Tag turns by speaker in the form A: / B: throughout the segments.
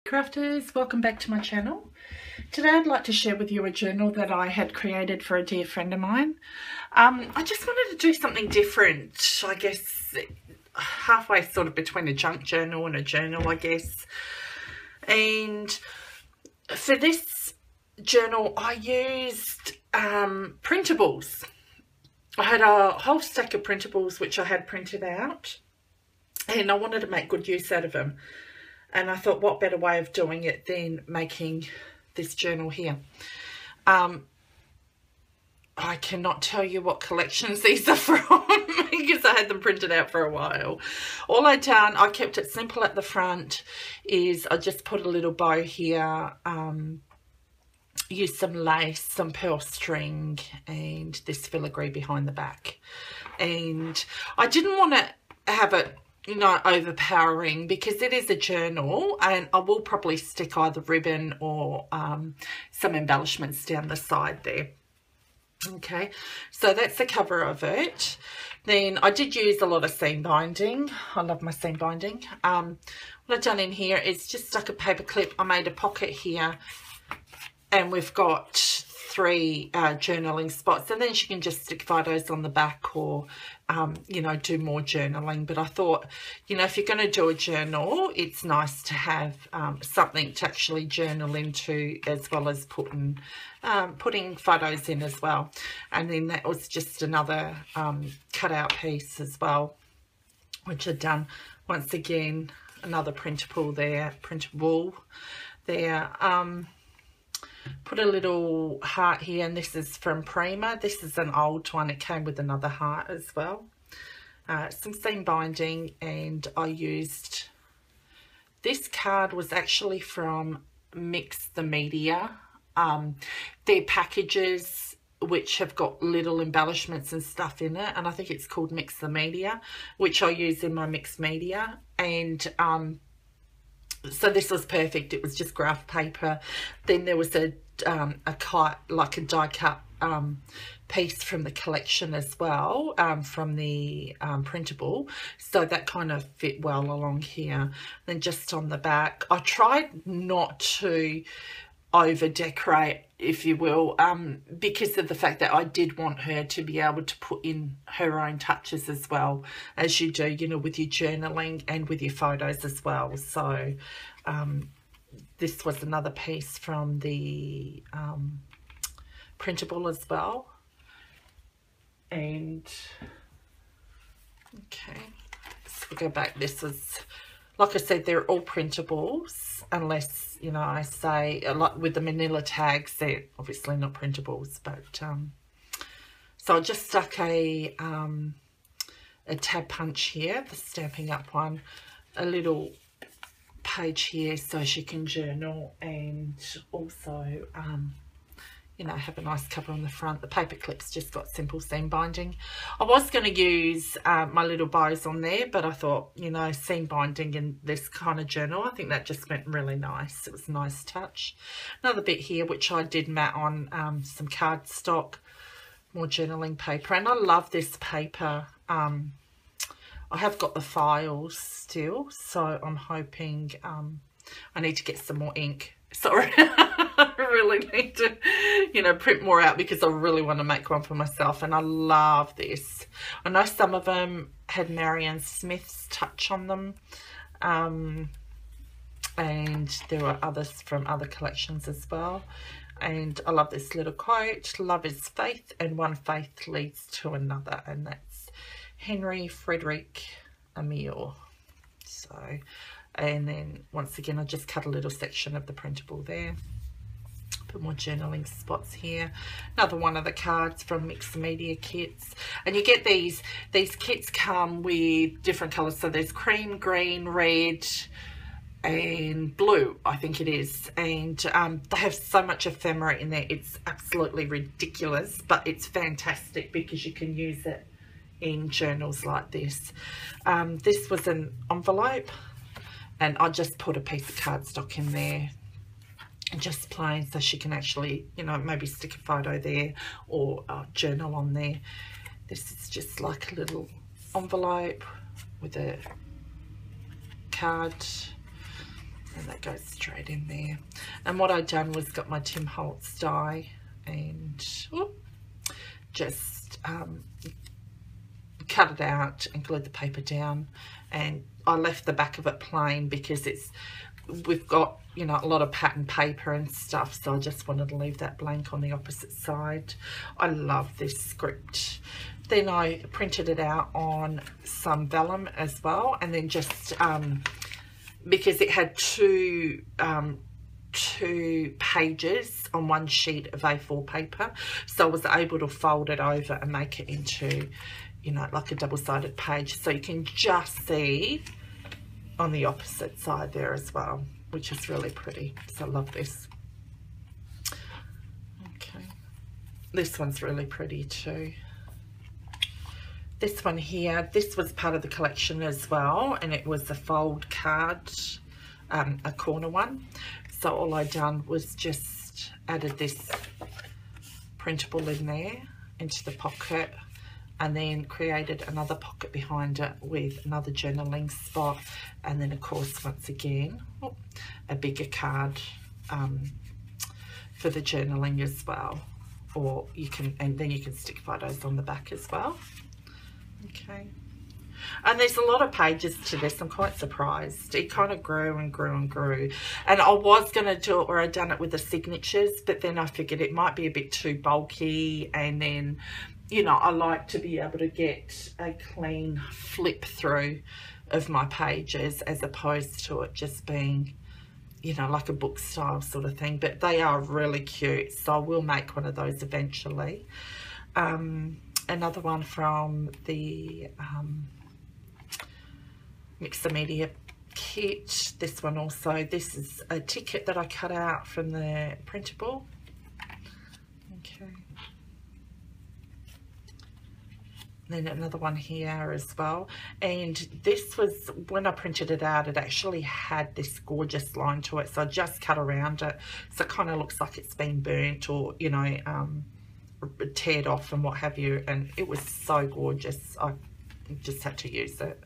A: Crafters, welcome back to my channel. Today I'd like to share with you a journal that I had created for a dear friend of mine. I just wanted to do something different, I guess halfway sort of between a junk journal and a journal, I guess. And for this journal I used printables. I had a whole stack of printables which I had printed out, and I wanted to make good use out of them. And I thought, what better way of doing it than making this journal here. I cannot tell you what collections these are from because I had them printed out for a while. All I'd done, I kept it simple at the front, is I just put a little bow here, used some lace, some pearl string, and this filigree behind the back. And I didn't want to have it, you know, overpowering, because it is a journal, and I will probably stick either ribbon or some embellishments down the side there. Okay, so that's the cover of it. Then I did use a lot of seam binding. I love my seam binding. What I've done in here is just stuck a paper clip. I made a pocket here, and we've got 3 journaling spots, and then she can just stick photos on the back, or you know, do more journaling. But I thought, you know, if you're going to do a journal, it's nice to have something to actually journal into, as well as putting photos in as well. And then that was just another cutout piece as well, which I'd done. Once again, another printable there. Put a little heart here, and this is from Prima. This is an old one. It came with another heart as well. Some seam binding, and I used, this card was actually from Mix the Media. Their packages, which have got little embellishments and stuff in it, and I think it's called Mix the Media, which I use in my mixed media. And so this was perfect. It was just graph paper. Then there was a cut, like a die cut piece from the collection as well, from the printable. So that kind of fit well along here. Then just on the back, I tried not to over decorate, if you will, because of the fact that I did want her to be able to put in her own touches as well, as you do, you know, with your journaling and with your photos as well. So this was another piece from the printable as well. And okay, so we'll go back. This is, like I said, they're all printables, unless, you know, I say, like with the manila tags, they're obviously not printables. But so I just stuck a tab punch here, the Stampin' Up one, a little page here so she can journal, and also you know, have a nice cover on the front. The paper clips just got simple seam binding. I was going to use my little bows on there, but I thought, you know, seam binding in this kind of journal, I think that just went really nice. It was a nice touch. Another bit here, which I did mat on some cardstock, more journaling paper. And I love this paper. I have got the files still, so I'm hoping I need to get some more ink. Sorry, I really need to, you know, print more out, because I really want to make one for myself. And I love this. I know some of them had Marianne Smith's touch on them, and there were others from other collections as well. And I love this little quote: "Love is faith, and one faith leads to another." And that's Henry Frederick Emile. So, and then once again, I just cut a little section of the printable there. Put more journaling spots here. Another one of the cards from Mixed Media Kits. And you get these kits come with different colours. So there's cream, green, red, and blue, I think it is. And they have so much ephemera in there. It's absolutely ridiculous, but it's fantastic because you can use it in journals like this. This was an envelope, and I just put a piece of cardstock in there, just plain, so she can actually, you know, maybe stick a photo there or journal on there. This is just like a little envelope with a card And that goes straight in there. And what I've done was got my Tim Holtz die and just cut it out and glued the paper down, and I left the back of it plain because we've got, you know, a lot of pattern paper and stuff, so I just wanted to leave that blank on the opposite side. I love this script. Then I printed it out on some vellum as well, and then just because it had two pages on one sheet of A4 paper, so I was able to fold it over and make it into, you know, like a double-sided page, so you can just see on the opposite side there as well, which is really pretty. So I love this. Okay, this one's really pretty too. This one here, this was part of the collection as well, and it was a fold card, a corner one. So all I done was just added this printable in there into the pocket, and then created another pocket behind it with another journaling spot, and then of course once again a bigger card for the journaling as well, or you can, and then you can stick photos on the back as well. Okay, and there's a lot of pages to this. I'm quite surprised. It kind of grew and grew and grew, and I was going to do it where I'd done it with the signatures, but then I figured it might be a bit too bulky, and then, you know, I like to be able to get a clean flip through of my pages as opposed to it just being, you know, like a book style sort of thing. But they are really cute, so I will make one of those eventually. Another one from the Mix the Media kit. This one also, this is a ticket that I cut out from the printable. Okay. Then another one here as well, and this was, when I printed it out, it actually had this gorgeous line to it, so I just cut around it, so it kind of looks like it's been burnt or, you know, teared off and what have you, and it was so gorgeous. I just had to use it.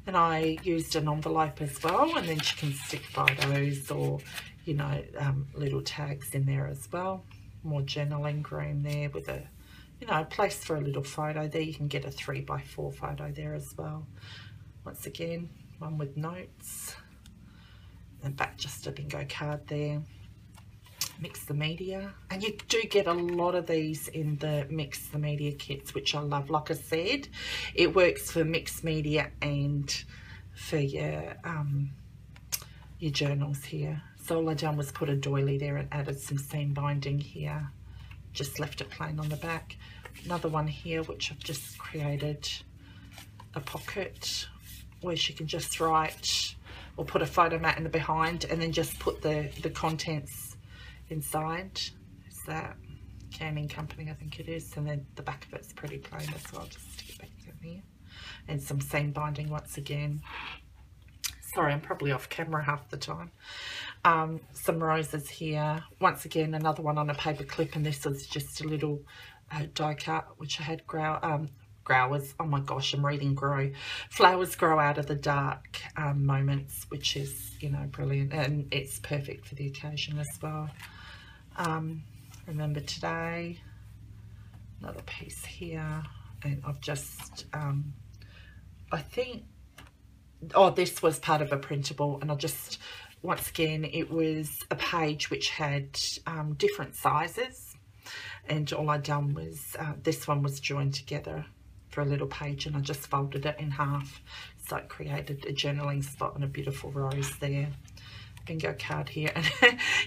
A: And I used an envelope as well, and then you can stick photos or, you know, little tags in there as well. More journaling room there with a, you know, a place for a little photo there. You can get a 3x4 photo there as well. Once again, one with notes, and back just a bingo card there. Mix the Media, and you do get a lot of these in the Mix the Media kits, which I love. Like I said, it works for mixed media and for your journals here. So all I done was put a doily there and added some seam binding here, just left it plain on the back. Another one here which I've just created a pocket where she can just write or put a photo mat in the behind, and then just put the contents inside. Is that Canning Company, I think it is, and then the back of it's pretty plain as well. Just stick it back in here, and some seam binding once again. Sorry, I'm probably off camera half the time. Some roses here. Once again, another one on a paper clip, and this was just a little die cut which I had growers. Oh my gosh, I'm reading grow. Flowers grow out of the dark moments, which is, you know, brilliant, and it's perfect for the occasion as well. Remember Today, another piece here, and I've just I think, oh, this was part of a printable, and I just, once again, it was a page which had different sizes, and all I done was this one was joined together for a little page, and I just folded it in half, so it created a journaling spot and a beautiful rose there. Bingo card here, and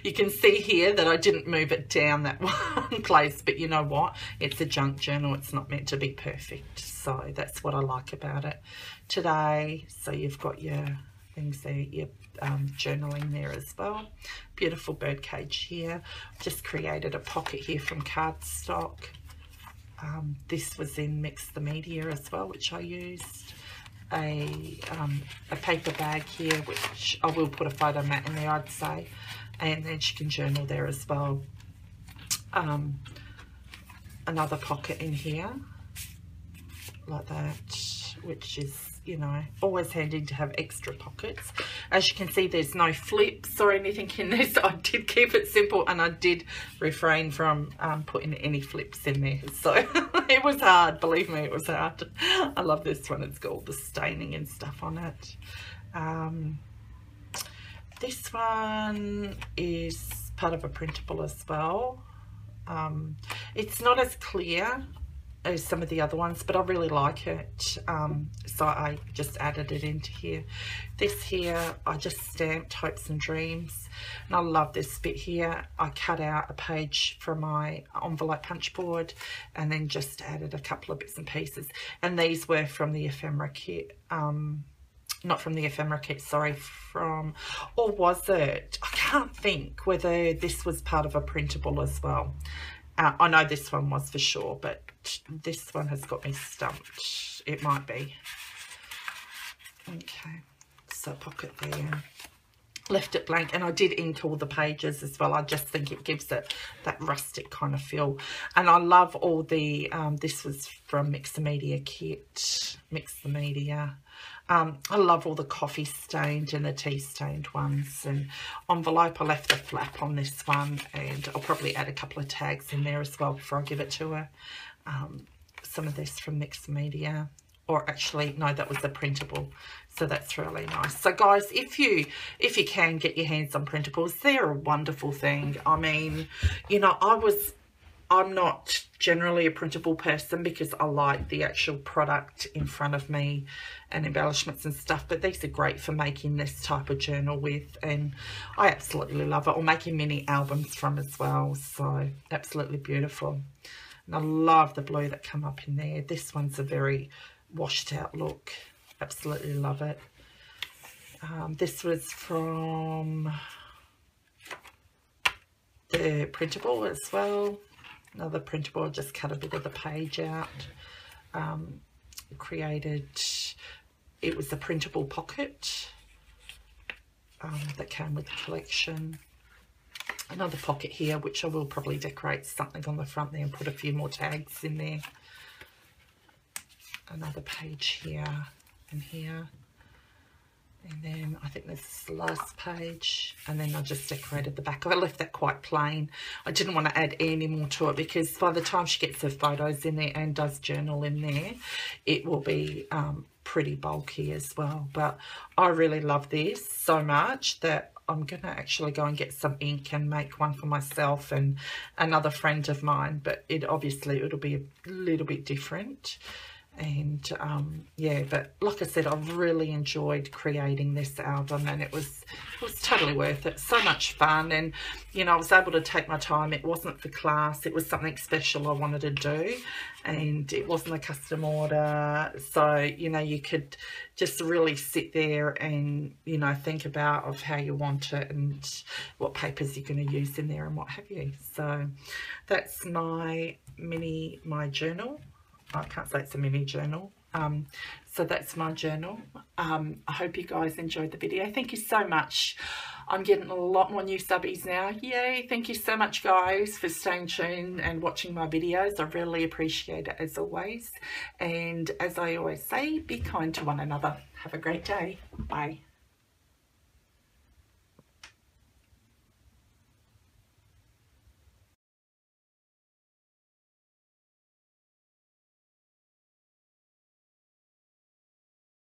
A: you can see here that I didn't move it down that one place, but you know what, it's a junk journal, it's not meant to be perfect, so that's what I like about it. Today, so you've got your things there, your journaling there as well. Beautiful bird cage here. Just created a pocket here from cardstock. This was in Mix the Media as well, which I used. A paper bag here, which I will put a photo mat in there, I'd say, and then she can journal there as well. Another pocket in here like that, which is you know, always handy to have extra pockets. As you can see, there's no flips or anything in this. I did keep it simple, and I did refrain from putting any flips in there. So it was hard, believe me, it was hard. I love this one. It's got all the staining and stuff on it. This one is part of a printable as well. It's not as clear as some of the other ones, but I really like it, so I just added it into here. This here, I just stamped Hopes and Dreams, and I love this bit here. I cut out a page from my envelope punch board and then just added a couple of bits and pieces, and these were from the ephemera kit. Not from the ephemera kit, sorry, from, or was it? I can't think whether this was part of a printable as well. I know this one was for sure, but this one has got me stumped. It might be. Okay, so pocket there. Left it blank, and I did ink all the pages as well. I just think it gives it that rustic kind of feel. And I love all the, this was from Mix the Media kit, Mix the Media. I love all the coffee stained and the tea stained ones. And envelope, I left the flap on this one, and I'll probably add a couple of tags in there as well before I give it to her. Some of this from Mix the Media, or actually no, that was the printable, so that's really nice. So guys, if you can get your hands on printables, they're a wonderful thing. I mean, you know, I'm not generally a printable person because I like the actual product in front of me and embellishments and stuff, but these are great for making this type of journal with, and I absolutely love it, or making mini albums from as well. So absolutely beautiful. And I love the blue that come up in there. This one's a very washed out look. Absolutely love it. This was from the printable as well. Another printable. I just cut a bit of the page out. Created, it was a printable pocket that came with the collection. Another pocket here, which I will probably decorate something on the front there and put a few more tags in there. Another page here and here. And then I think this is the last page, and then I just decorated the back. I left that quite plain. I didn't want to add any more to it because by the time she gets her photos in there and does journal in there, it will be pretty bulky as well. But I really love this so much that I'm going to actually go and get some ink and make one for myself and another friend of mine. But obviously it'll be a little bit different. And yeah, but like I said, I've really enjoyed creating this album, and it was totally worth it. So much fun, and you know, I was able to take my time. It wasn't for class, it was something special I wanted to do, and it wasn't a custom order. So you know, you could just really sit there and you know, think about of how you want it and what papers you're going to use in there and what have you. So that's my journal. I can't say it's a mini journal. So that's my journal. I hope you guys enjoyed the video. Thank you so much. I'm getting a lot more new subbies now. Yay. Thank you so much, guys, for staying tuned and watching my videos. I really appreciate it as always. And as I always say, be kind to one another. Have a great day. Bye.